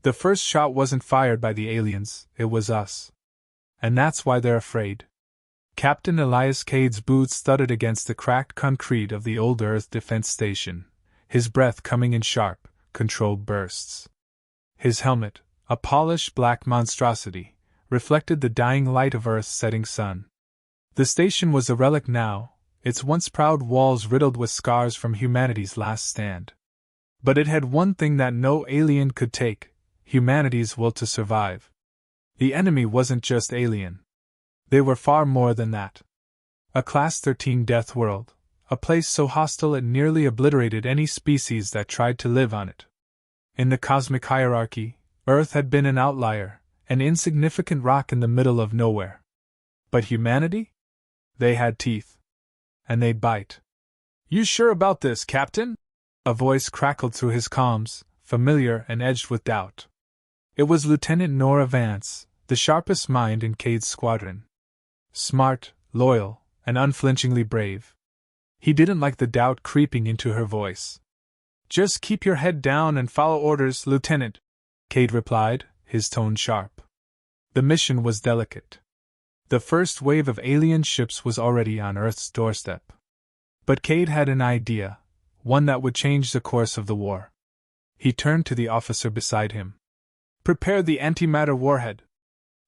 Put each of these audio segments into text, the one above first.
The first shot wasn't fired by the aliens, it was us. And that's why they're afraid. Captain Elias Kade's boots thudded against the cracked concrete of the old Earth defense station, his breath coming in sharp, controlled bursts. His helmet, a polished black monstrosity, reflected the dying light of Earth's setting sun. The station was a relic now, its once proud walls riddled with scars from humanity's last stand. But it had one thing that no alien could take: humanity's will to survive. The enemy wasn't just alien. They were far more than that. A Class 13 Deathworld, a place so hostile it nearly obliterated any species that tried to live on it. In the cosmic hierarchy, Earth had been an outlier, an insignificant rock in the middle of nowhere. But humanity? They had teeth. And they'd bite. "You sure about this, Captain?" A voice crackled through his comms, familiar and edged with doubt. It was Lieutenant Nora Vance, the sharpest mind in Kade's squadron. Smart, loyal, and unflinchingly brave. He didn't like the doubt creeping into her voice. "Just keep your head down and follow orders, Lieutenant," Kade replied, his tone sharp. The mission was delicate. The first wave of alien ships was already on Earth's doorstep. But Kade had an idea, one that would change the course of the war. He turned to the officer beside him. "Prepare the antimatter warhead.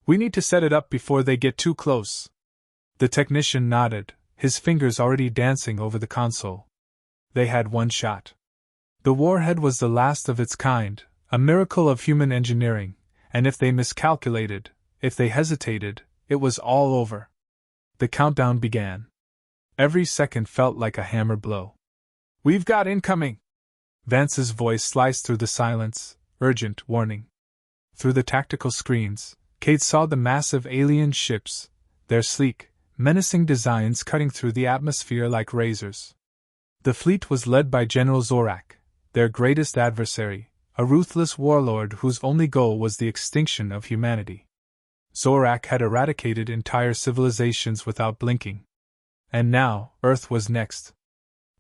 We need to set it up before they get too close." The technician nodded, his fingers already dancing over the console. They had one shot. The warhead was the last of its kind, a miracle of human engineering, and if they miscalculated, if they hesitated, it was all over. The countdown began. Every second felt like a hammer blow. "We've got incoming!" Vance's voice sliced through the silence, urgent warning. Through the tactical screens, Kade saw the massive alien ships, their sleek, menacing designs cutting through the atmosphere like razors. The fleet was led by General Zorak, their greatest adversary, a ruthless warlord whose only goal was the extinction of humanity. Zorak had eradicated entire civilizations without blinking. And now, Earth was next.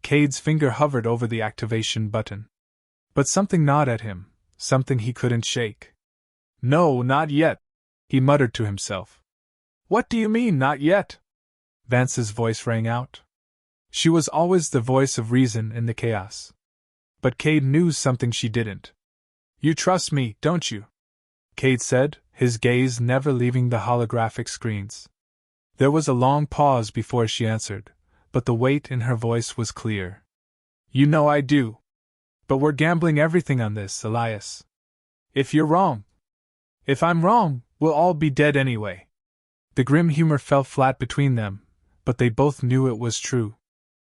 Kade's finger hovered over the activation button. But something gnawed at him, something he couldn't shake. "No, not yet," he muttered to himself. "What do you mean, not yet?" Vance's voice rang out. She was always the voice of reason in the chaos. But Kade knew something she didn't. "You trust me, don't you?" Kade said, his gaze never leaving the holographic screens. There was a long pause before she answered, but the weight in her voice was clear. "You know I do. But we're gambling everything on this, Elias. If you're wrong. If I'm wrong, we'll all be dead anyway." The grim humor fell flat between them, but they both knew it was true.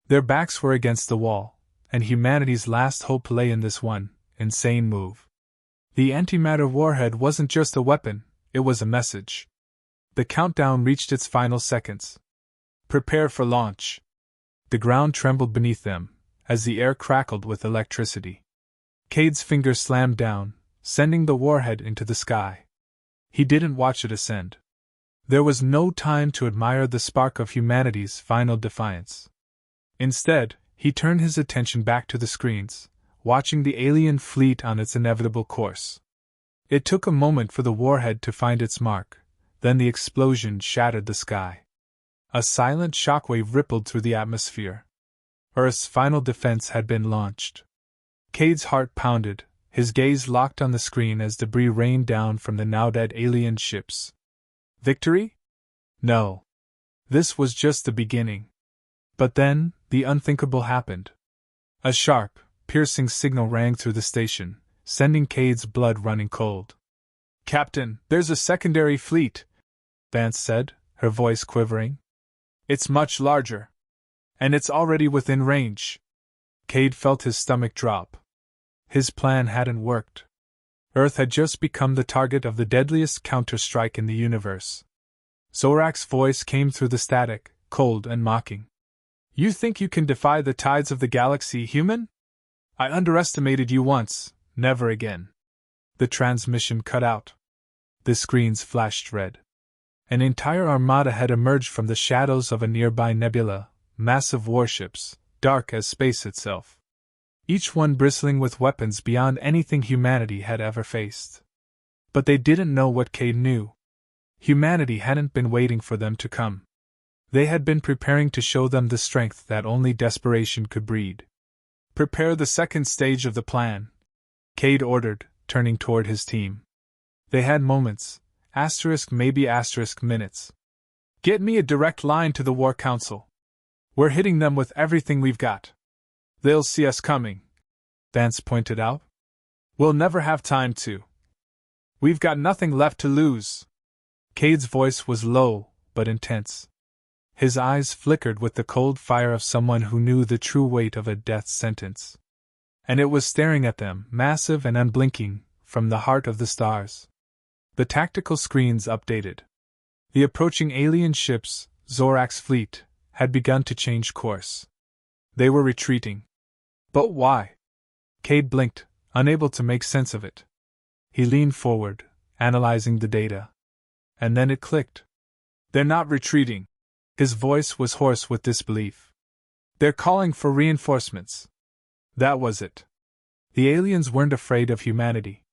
Their backs were against the wall, and humanity's last hope lay in this one insane move. The antimatter warhead wasn't just a weapon, it was a message. The countdown reached its final seconds. "Prepare for launch." The ground trembled beneath them, as the air crackled with electricity. Kade's fingers slammed down, sending the warhead into the sky. He didn't watch it ascend. There was no time to admire the spark of humanity's final defiance. Instead, he turned his attention back to the screens, watching the alien fleet on its inevitable course. It took a moment for the warhead to find its mark, then the explosion shattered the sky. A silent shockwave rippled through the atmosphere. Earth's final defense had been launched. Kade's heart pounded, his gaze locked on the screen as debris rained down from the now-dead alien ships. Victory? No. This was just the beginning. But then, the unthinkable happened. A sharp, piercing signal rang through the station, sending Kade's blood running cold. "Captain, there's a secondary fleet," Vance said, her voice quivering. "It's much larger. And it's already within range." Kade felt his stomach drop. His plan hadn't worked. Earth had just become the target of the deadliest counter-strike in the universe. Zorak's voice came through the static, cold and mocking. "You think you can defy the tides of the galaxy, human? I underestimated you once, never again." The transmission cut out. The screens flashed red. An entire armada had emerged from the shadows of a nearby nebula, massive warships, dark as space itself. Each one bristling with weapons beyond anything humanity had ever faced. But they didn't know what Kade knew. Humanity hadn't been waiting for them to come. They had been preparing to show them the strength that only desperation could breed. "Prepare the second stage of the plan," Kade ordered, turning toward his team. They had moments, maybe minutes. "Get me a direct line to the War Council. We're hitting them with everything we've got. They'll see us coming," Vance pointed out. "We'll never have time to. We've got nothing left to lose." Kade's voice was low, but intense. His eyes flickered with the cold fire of someone who knew the true weight of a death sentence. And it was staring at them, massive and unblinking, from the heart of the stars. The tactical screens updated. The approaching alien ships, Zorak's fleet, had begun to change course. They were retreating. But why? Kade blinked, unable to make sense of it. He leaned forward, analyzing the data. And then it clicked. "They're not retreating." His voice was hoarse with disbelief. "They're calling for reinforcements." That was it. The aliens weren't afraid of humanity.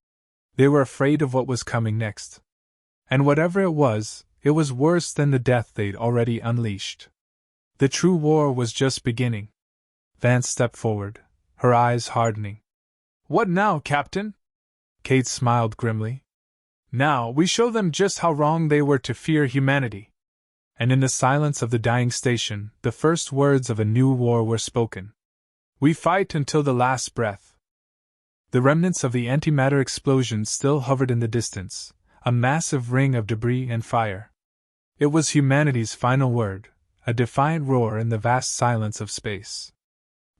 They were afraid of what was coming next. And whatever it was worse than the death they'd already unleashed. The true war was just beginning. Vance stepped forward, her eyes hardening. "What now, Captain?" Kade smiled grimly. "Now we show them just how wrong they were to fear humanity." And in the silence of the dying station, the first words of a new war were spoken. "We fight until the last breath." The remnants of the antimatter explosion still hovered in the distance, a massive ring of debris and fire. It was humanity's final word, a defiant roar in the vast silence of space.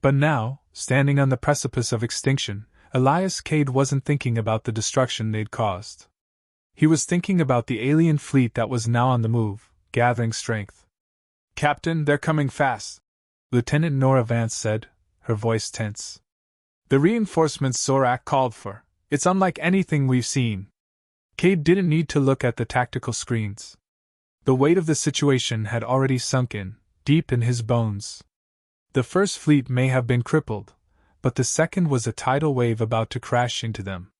But now, standing on the precipice of extinction, Elias Kade wasn't thinking about the destruction they'd caused. He was thinking about the alien fleet that was now on the move, gathering strength. "Captain, they're coming fast," Lieutenant Nora Vance said, her voice tense. "The reinforcements Zorak called for. It's unlike anything we've seen." Kade didn't need to look at the tactical screens. The weight of the situation had already sunk in, deep in his bones. The first fleet may have been crippled, but the second was a tidal wave about to crash into them.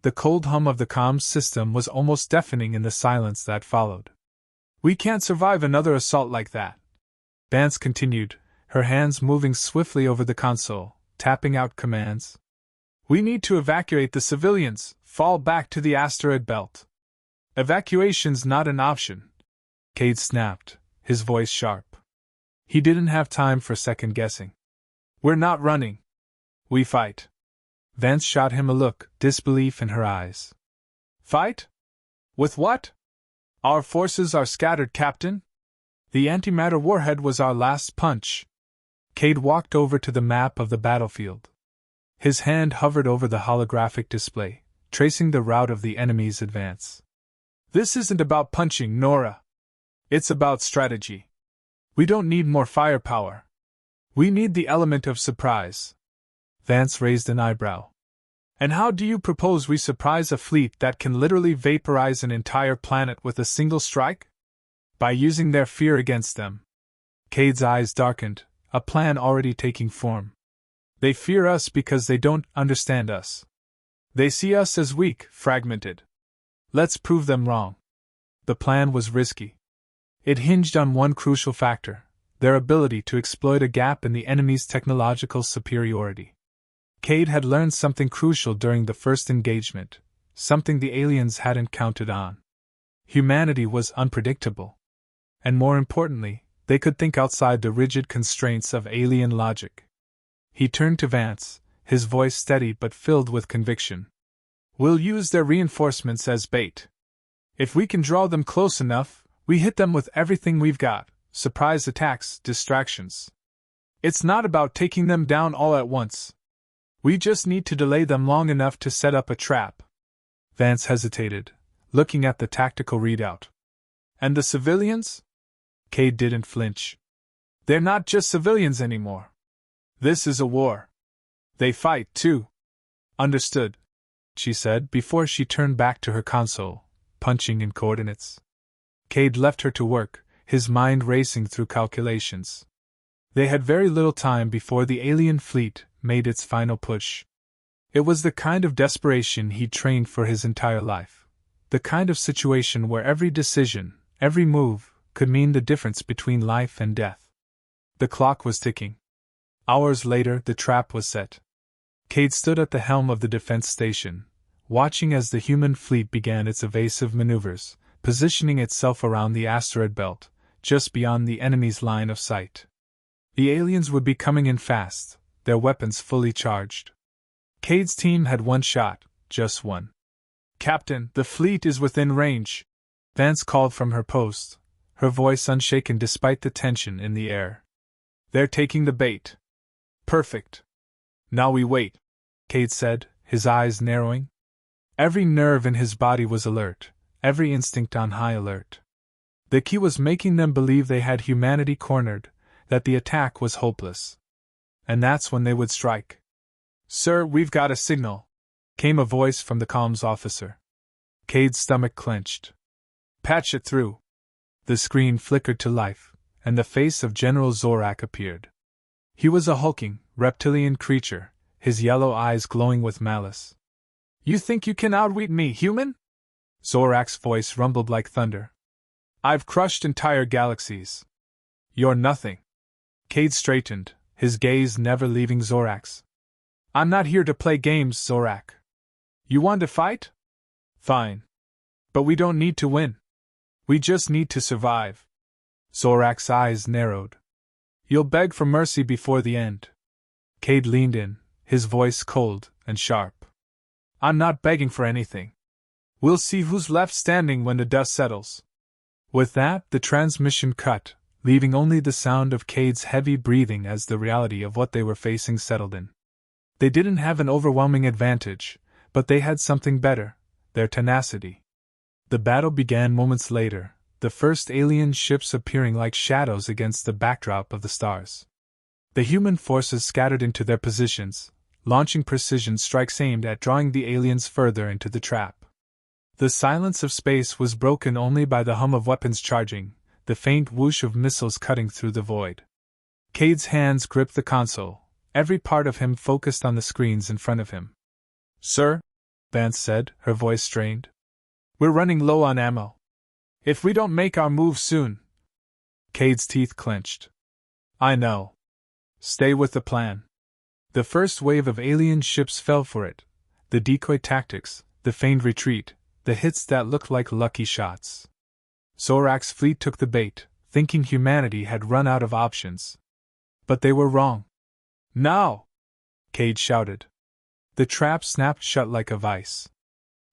The cold hum of the comms system was almost deafening in the silence that followed. "We can't survive another assault like that," Vance continued, her hands moving swiftly over the console, tapping out commands. "We need to evacuate the civilians, fall back to the asteroid belt." "Evacuation's not an option," Kade snapped, his voice sharp. He didn't have time for second guessing. "We're not running. We fight." Vance shot him a look, disbelief in her eyes. "Fight? With what?" "Our forces are scattered, Captain. The antimatter warhead was our last punch." Kade walked over to the map of the battlefield. His hand hovered over the holographic display, tracing the route of the enemy's advance. "This isn't about punching, Nora. It's about strategy. We don't need more firepower. We need the element of surprise." Vance raised an eyebrow. "And how do you propose we surprise a fleet that can literally vaporize an entire planet with a single strike?" "By using their fear against them." Kade's eyes darkened, a plan already taking form. "They fear us because they don't understand us. They see us as weak, fragmented. Let's prove them wrong." The plan was risky. It hinged on one crucial factor: their ability to exploit a gap in the enemy's technological superiority. Kade had learned something crucial during the first engagement, something the aliens hadn't counted on. Humanity was unpredictable. And more importantly, they could think outside the rigid constraints of alien logic. He turned to Vance, his voice steady but filled with conviction. "We'll use their reinforcements as bait. If we can draw them close enough, we hit them with everything we've got: surprise attacks, distractions. It's not about taking them down all at once. We just need to delay them long enough to set up a trap." Vance hesitated, looking at the tactical readout. "And the civilians?" Kade didn't flinch. "They're not just civilians anymore. This is a war. They fight, too." "Understood," she said before she turned back to her console, punching in coordinates. Kade left her to work, his mind racing through calculations. They had very little time before the alien fleet made its final push. It was the kind of desperation he'd trained for his entire life, The kind of situation where every decision, every move, could mean the difference between life and death. The clock was ticking. Hours later, the trap was set. Kade stood at the helm of the defense station, watching as the human fleet began its evasive maneuvers, positioning itself around the asteroid belt, just beyond the enemy's line of sight. The aliens would be coming in fast, their weapons fully charged. Kade's team had one shot, just one. "Captain, the fleet is within range," Vance called from her post, her voice unshaken despite the tension in the air. "They're taking the bait." "Perfect. Now we wait," Kade said, his eyes narrowing. Every nerve in his body was alert, every instinct on high alert. The key was making them believe they had humanity cornered, that the attack was hopeless. And that's when they would strike. "Sir, we've got a signal," came a voice from the comms officer. Kade's stomach clenched. "Patch it through." The screen flickered to life, and the face of General Zorak appeared. He was a hulking, reptilian creature, his yellow eyes glowing with malice. "You think you can outwit me, human?" Zorak's voice rumbled like thunder. "I've crushed entire galaxies. You're nothing." Kade straightened, his gaze never leaving Zorak's. "I'm not here to play games, Zorak. You want to fight? Fine. But we don't need to win. We just need to survive." Zorak's eyes narrowed. "You'll beg for mercy before the end." Kade leaned in, his voice cold and sharp. "I'm not begging for anything. We'll see who's left standing when the dust settles." With that, the transmission cut, leaving only the sound of Kade's heavy breathing as the reality of what they were facing settled in. They didn't have an overwhelming advantage, but they had something better: their tenacity. The battle began moments later, the first alien ships appearing like shadows against the backdrop of the stars. The human forces scattered into their positions, launching precision strikes aimed at drawing the aliens further into the trap. The silence of space was broken only by the hum of weapons charging, the faint whoosh of missiles cutting through the void. Kade's hands gripped the console, every part of him focused on the screens in front of him. "Sir," Vance said, her voice strained, "we're running low on ammo. If we don't make our move soon..." Kade's teeth clenched. "I know. Stay with the plan." The first wave of alien ships fell for it, the decoy tactics, the feigned retreat, the hits that looked like lucky shots. Zorak's fleet took the bait, thinking humanity had run out of options. But they were wrong. "Now!" Kade shouted. The trap snapped shut like a vice.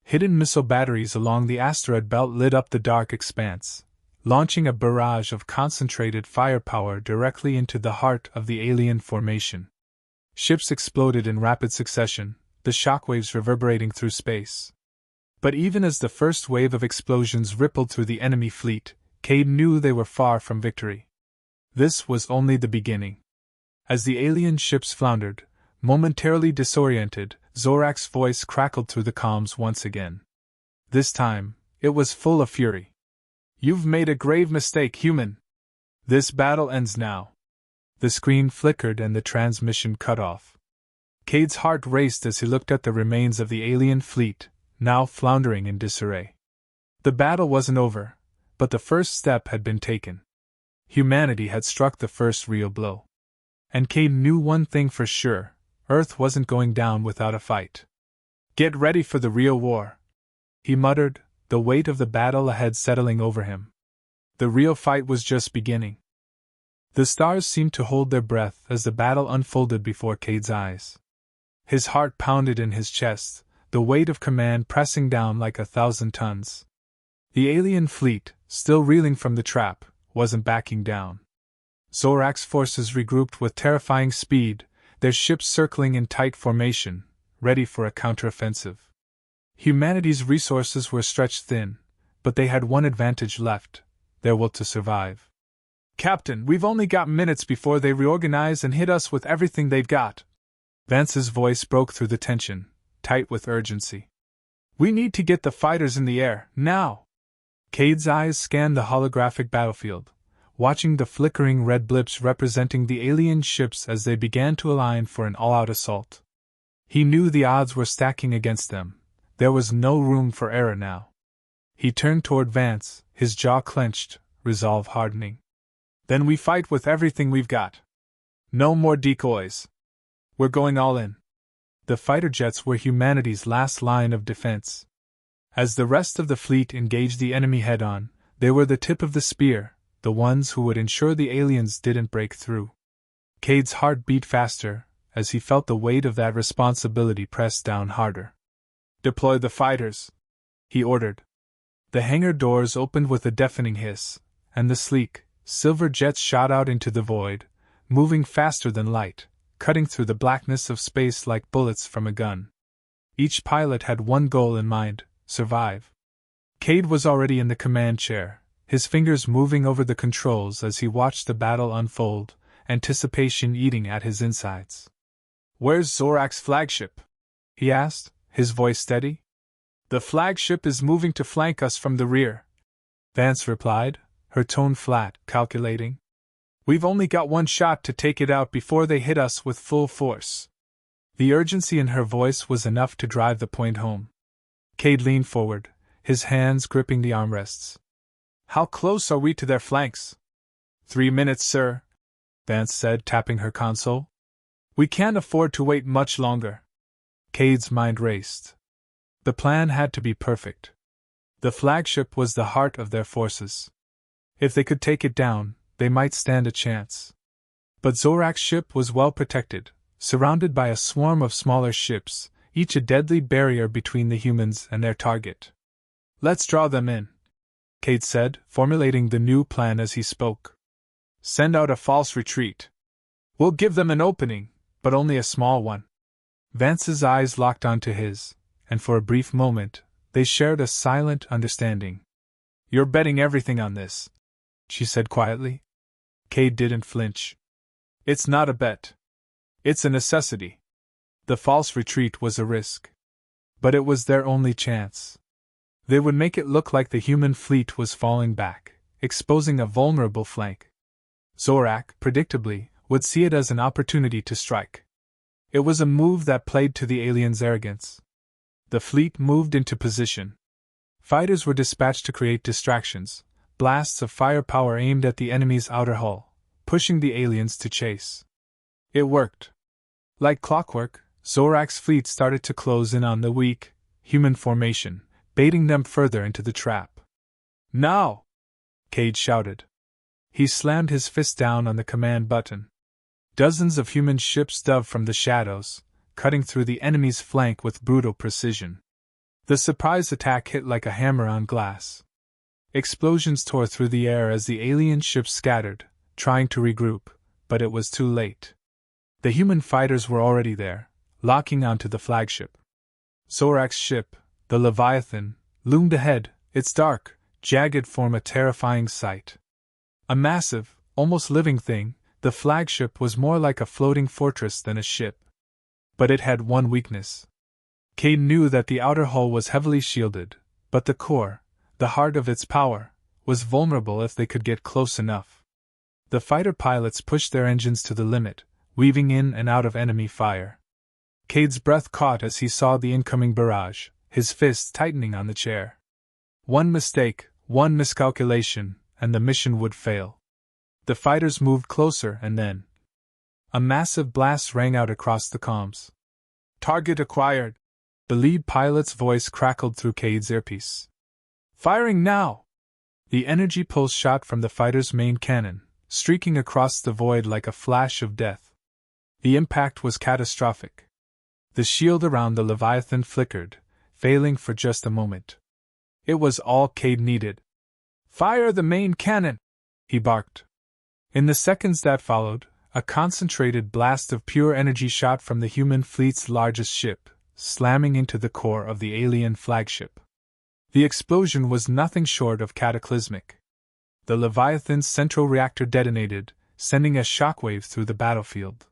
Hidden missile batteries along the asteroid belt lit up the dark expanse, launching a barrage of concentrated firepower directly into the heart of the alien formation. Ships exploded in rapid succession, the shockwaves reverberating through space. But even as the first wave of explosions rippled through the enemy fleet, Kade knew they were far from victory. This was only the beginning. As the alien ships floundered, momentarily disoriented, Zorak's voice crackled through the comms once again. This time, it was full of fury. "You've made a grave mistake, human. This battle ends now." The screen flickered and the transmission cut off. Kade's heart raced as he looked at the remains of the alien fleet, now floundering in disarray. The battle wasn't over, but the first step had been taken. Humanity had struck the first real blow. And Kade knew one thing for sure: Earth wasn't going down without a fight. "Get ready for the real war," he muttered, the weight of the battle ahead settling over him. The real fight was just beginning. The stars seemed to hold their breath as the battle unfolded before Kade's eyes. His heart pounded in his chest, the weight of command pressing down like 1,000 tons. The alien fleet, still reeling from the trap, wasn't backing down. Zorak's forces regrouped with terrifying speed, their ships circling in tight formation, ready for a counteroffensive. Humanity's resources were stretched thin, but they had one advantage left: their will to survive. "Captain, we've only got minutes before they reorganize and hit us with everything they've got." Vance's voice broke through the tension, tight with urgency. "We need to get the fighters in the air, now!" Kade's eyes scanned the holographic battlefield, watching the flickering red blips representing the alien ships as they began to align for an all-out assault. He knew the odds were stacking against them. There was no room for error now. He turned toward Vance, his jaw clenched, resolve hardening. Then we fight with everything we've got. No more decoys. We're going all in. The fighter jets were humanity's last line of defense. As the rest of the fleet engaged the enemy head-on, they were the tip of the spear, the ones who would ensure the aliens didn't break through. Kade's heart beat faster, as he felt the weight of that responsibility press down harder. "Deploy the fighters," he ordered. The hangar doors opened with a deafening hiss, and the sleek, silver jets shot out into the void, moving faster than light, cutting through the blackness of space like bullets from a gun. Each pilot had one goal in mind: survive. Kade was already in the command chair, his fingers moving over the controls as he watched the battle unfold, anticipation eating at his insides. "Where's Zorak's flagship?" he asked, his voice steady. "The flagship is moving to flank us from the rear," Vance replied, her tone flat, calculating. "We've only got one shot to take it out before they hit us with full force." The urgency in her voice was enough to drive the point home. Kade leaned forward, his hands gripping the armrests. "How close are we to their flanks?" 3 minutes, sir," Vance said, tapping her console. "We can't afford to wait much longer." Kade's mind raced. The plan had to be perfect. The flagship was the heart of their forces. If they could take it down, they might stand a chance. But Zorak's ship was well protected, surrounded by a swarm of smaller ships, each a deadly barrier between the humans and their target. "Let's draw them in," Kade said, formulating the new plan as he spoke. "Send out a false retreat. We'll give them an opening, but only a small one." Vance's eyes locked onto his, and for a brief moment, they shared a silent understanding. "You're betting everything on this," she said quietly. Kade didn't flinch. "It's not a bet. It's a necessity." The false retreat was a risk. But it was their only chance. They would make it look like the human fleet was falling back, exposing a vulnerable flank. Zorak, predictably, would see it as an opportunity to strike. It was a move that played to the aliens' arrogance. The fleet moved into position. Fighters were dispatched to create distractions, blasts of firepower aimed at the enemy's outer hull, pushing the aliens to chase. It worked. Like clockwork, Zorak's fleet started to close in on the weak, human formation, baiting them further into the trap. "Now!" Kade shouted. He slammed his fist down on the command button. Dozens of human ships dove from the shadows, cutting through the enemy's flank with brutal precision. The surprise attack hit like a hammer on glass. Explosions tore through the air as the alien ships scattered, trying to regroup, but it was too late. The human fighters were already there, locking onto the flagship. Zorak's ship, the Leviathan, loomed ahead, its dark, jagged form a terrifying sight. A massive, almost living thing, the flagship was more like a floating fortress than a ship. But it had one weakness. Kade knew that the outer hull was heavily shielded, but the core, the heart of its power, was vulnerable if they could get close enough. The fighter pilots pushed their engines to the limit, weaving in and out of enemy fire. Kade's breath caught as he saw the incoming barrage, his fists tightening on the chair. One mistake, one miscalculation, and the mission would fail. The fighters moved closer and then a massive blast rang out across the comms. "Target acquired!" The lead pilot's voice crackled through Kade's earpiece. "Firing now!" The energy pulse shot from the fighter's main cannon, streaking across the void like a flash of death. The impact was catastrophic. The shield around the Leviathan flickered, failing for just a moment. It was all Kade needed. "Fire the main cannon!" he barked. In the seconds that followed, a concentrated blast of pure energy shot from the human fleet's largest ship, slamming into the core of the alien flagship. The explosion was nothing short of cataclysmic. The Leviathan's central reactor detonated, sending a shockwave through the battlefield.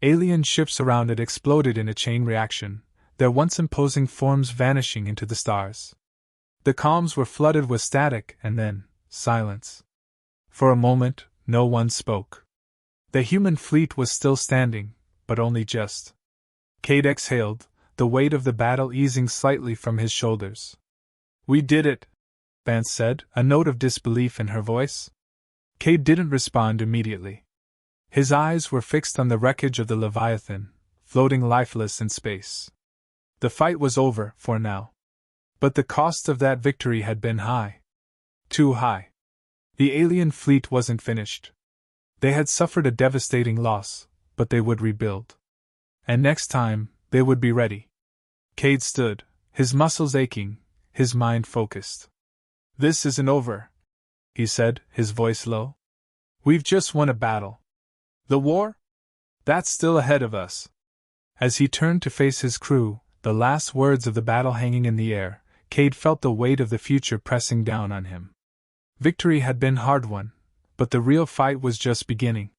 Alien ships around it exploded in a chain reaction, their once imposing forms vanishing into the stars. The comms were flooded with static and then silence. For a moment, no one spoke. The human fleet was still standing, but only just. Kade exhaled, the weight of the battle easing slightly from his shoulders. "We did it," Vance said, a note of disbelief in her voice. Kade didn't respond immediately. His eyes were fixed on the wreckage of the Leviathan, floating lifeless in space. The fight was over, for now. But the cost of that victory had been high. Too high. The alien fleet wasn't finished. They had suffered a devastating loss, but they would rebuild. And next time, they would be ready. Kade stood, his muscles aching, his mind focused. "This isn't over," he said, his voice low. "We've just won a battle. The war? That's still ahead of us." As he turned to face his crew, the last words of the battle hanging in the air, Kade felt the weight of the future pressing down on him. Victory had been hard won, but the real fight was just beginning.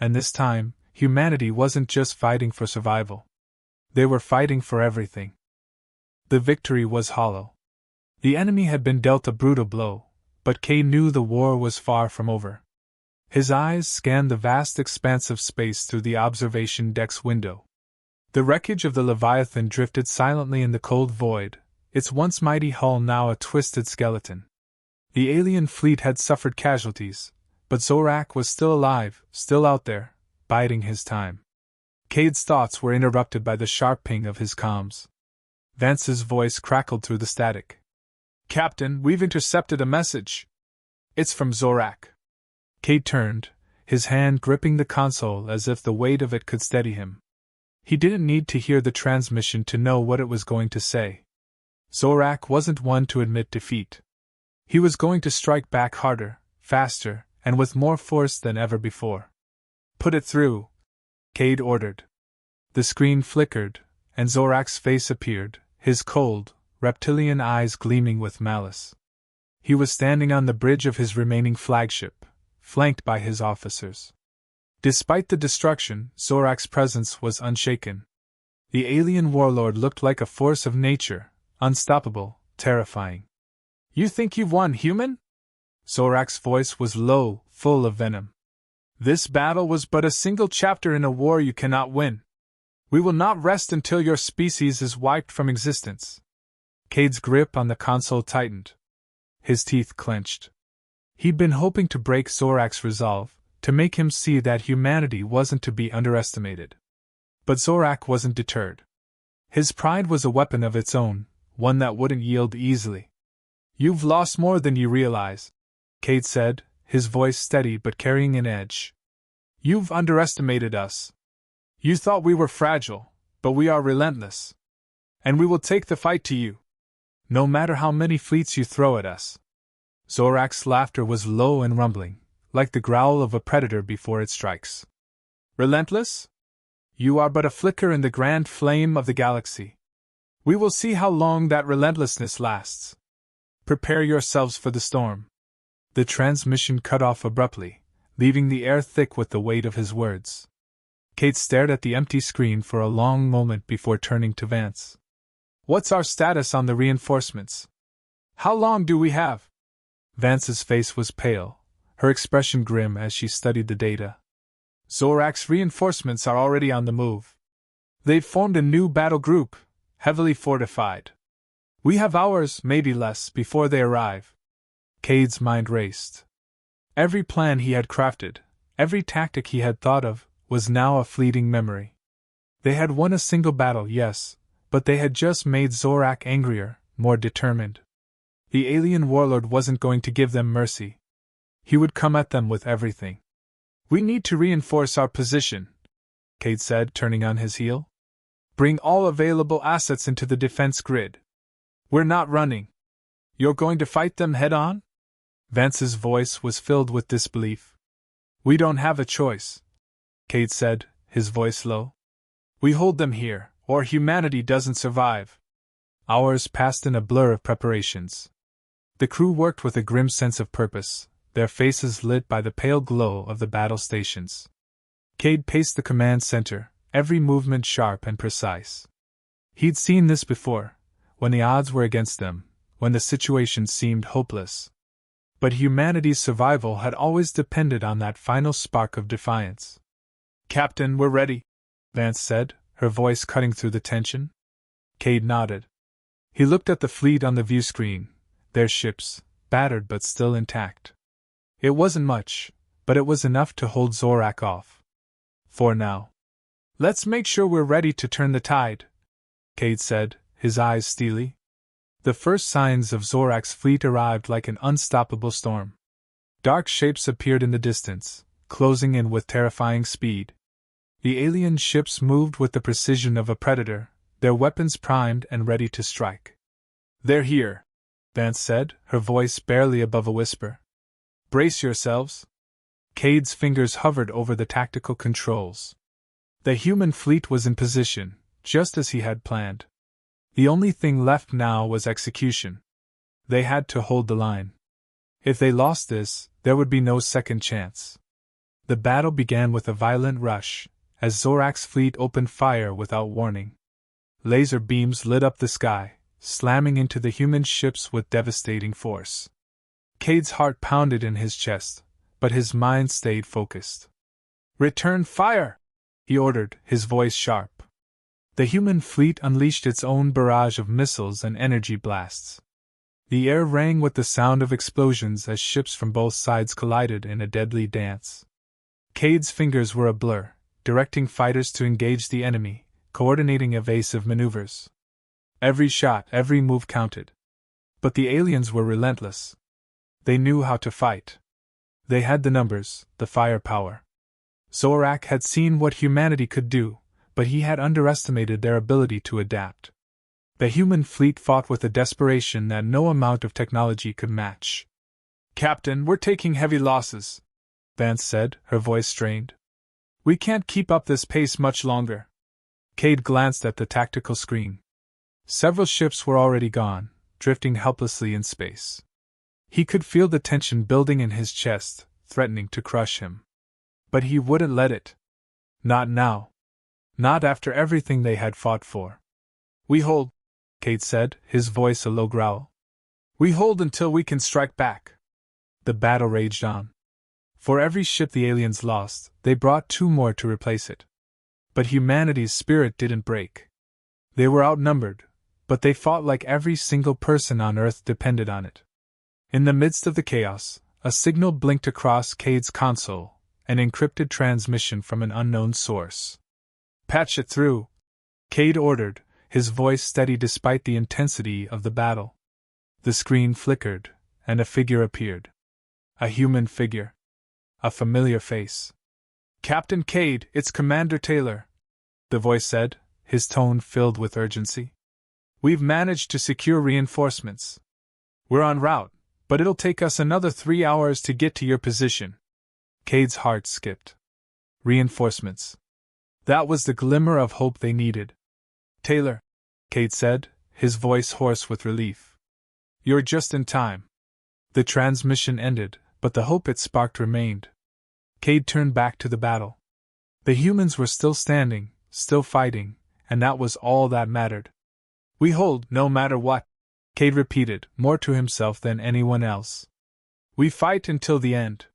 And this time, humanity wasn't just fighting for survival. They were fighting for everything. The victory was hollow. The enemy had been dealt a brutal blow, but Kade knew the war was far from over. His eyes scanned the vast expanse of space through the observation deck's window. The wreckage of the Leviathan drifted silently in the cold void, its once mighty hull now a twisted skeleton. The alien fleet had suffered casualties, but Zorak was still alive, still out there, biding his time. Kade's thoughts were interrupted by the sharp ping of his comms. Vance's voice crackled through the static. "Captain, we've intercepted a message. It's from Zorak." Kade turned, his hand gripping the console as if the weight of it could steady him. He didn't need to hear the transmission to know what it was going to say. Zorak wasn't one to admit defeat. He was going to strike back harder, faster, and with more force than ever before. "Put it through," Kade ordered. The screen flickered, and Zorak's face appeared, his cold, reptilian eyes gleaming with malice. He was standing on the bridge of his remaining flagship, flanked by his officers. Despite the destruction, Zorak's presence was unshaken. The alien warlord looked like a force of nature, unstoppable, terrifying. "You think you've won, human?" Zorak's voice was low, full of venom. "This battle was but a single chapter in a war you cannot win. We will not rest until your species is wiped from existence." Kade's grip on the console tightened. His teeth clenched. He'd been hoping to break Zorak's resolve, to make him see that humanity wasn't to be underestimated. But Zorak wasn't deterred. His pride was a weapon of its own, one that wouldn't yield easily. "You've lost more than you realize," Kade said, his voice steady but carrying an edge. "You've underestimated us. You thought we were fragile, but we are relentless. And we will take the fight to you. No matter how many fleets you throw at us." Zorak's laughter was low and rumbling, like the growl of a predator before it strikes. "Relentless? You are but a flicker in the grand flame of the galaxy. We will see how long that relentlessness lasts. Prepare yourselves for the storm." The transmission cut off abruptly, leaving the air thick with the weight of his words. Kade stared at the empty screen for a long moment before turning to Vance. "What's our status on the reinforcements? How long do we have?" Vance's face was pale, her expression grim as she studied the data. "Zorak's reinforcements are already on the move. They've formed a new battle group, heavily fortified. We have hours, maybe less, before they arrive." Kade's mind raced. Every plan he had crafted, every tactic he had thought of, was now a fleeting memory. They had won a single battle, yes, but they had just made Zorak angrier, more determined. The alien warlord wasn't going to give them mercy. He would come at them with everything. "We need to reinforce our position," Kade said, turning on his heel. "Bring all available assets into the defense grid. We're not running. You're going to fight them head-on?" Vance's voice was filled with disbelief. "We don't have a choice," Kade said, his voice low. "We hold them here, or humanity doesn't survive." Hours passed in a blur of preparations. The crew worked with a grim sense of purpose, their faces lit by the pale glow of the battle stations. Kade paced the command center, every movement sharp and precise. He'd seen this before, when the odds were against them, when the situation seemed hopeless. But humanity's survival had always depended on that final spark of defiance. "Captain, we're ready," Vance said, her voice cutting through the tension. Kade nodded. He looked at the fleet on the view screen, their ships, battered but still intact. It wasn't much, but it was enough to hold Zorak off. For now. Let's make sure we're ready to turn the tide, Kade said, his eyes steely. The first signs of Zorak's fleet arrived like an unstoppable storm. Dark shapes appeared in the distance, closing in with terrifying speed. The alien ships moved with the precision of a predator, their weapons primed and ready to strike. They're here, Vance said, her voice barely above a whisper. Brace yourselves. Kade's fingers hovered over the tactical controls. The human fleet was in position, just as he had planned. The only thing left now was execution. They had to hold the line. If they lost this, there would be no second chance. The battle began with a violent rush, as Zorak's fleet opened fire without warning. Laser beams lit up the sky, slamming into the human ships with devastating force. Kade's heart pounded in his chest, but his mind stayed focused. Return fire! He ordered, his voice sharp. The human fleet unleashed its own barrage of missiles and energy blasts. The air rang with the sound of explosions as ships from both sides collided in a deadly dance. Kade's fingers were a blur, directing fighters to engage the enemy, coordinating evasive maneuvers. Every shot, every move counted. But the aliens were relentless. They knew how to fight. They had the numbers, the firepower. Zorak had seen what humanity could do, but he had underestimated their ability to adapt. The human fleet fought with a desperation that no amount of technology could match. Captain, we're taking heavy losses, Vance said, her voice strained. We can't keep up this pace much longer. Kade glanced at the tactical screen. Several ships were already gone, drifting helplessly in space. He could feel the tension building in his chest, threatening to crush him. But he wouldn't let it. Not now. Not after everything they had fought for. We hold, Kade said, his voice a low growl. We hold until we can strike back. The battle raged on. For every ship the aliens lost, they brought 2 more to replace it. But humanity's spirit didn't break. They were outnumbered, but they fought like every single person on Earth depended on it. In the midst of the chaos, a signal blinked across Kade's console, an encrypted transmission from an unknown source. Patch it through, Kade ordered, his voice steady despite the intensity of the battle. The screen flickered, and a figure appeared. A human figure. A familiar face. Captain Kade, it's Commander Taylor, the voice said, his tone filled with urgency. We've managed to secure reinforcements. We're en route, but it'll take us another 3 hours to get to your position. Kade's heart skipped. Reinforcements. That was the glimmer of hope they needed. Taylor, Kade said, his voice hoarse with relief. You're just in time. The transmission ended, but the hope it sparked remained. Kade turned back to the battle. The humans were still standing, still fighting, and that was all that mattered. We hold, no matter what, Kade repeated, more to himself than anyone else. We fight until the end.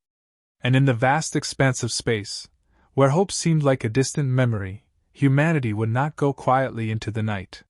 And in the vast expanse of space, where hope seemed like a distant memory, humanity would not go quietly into the night.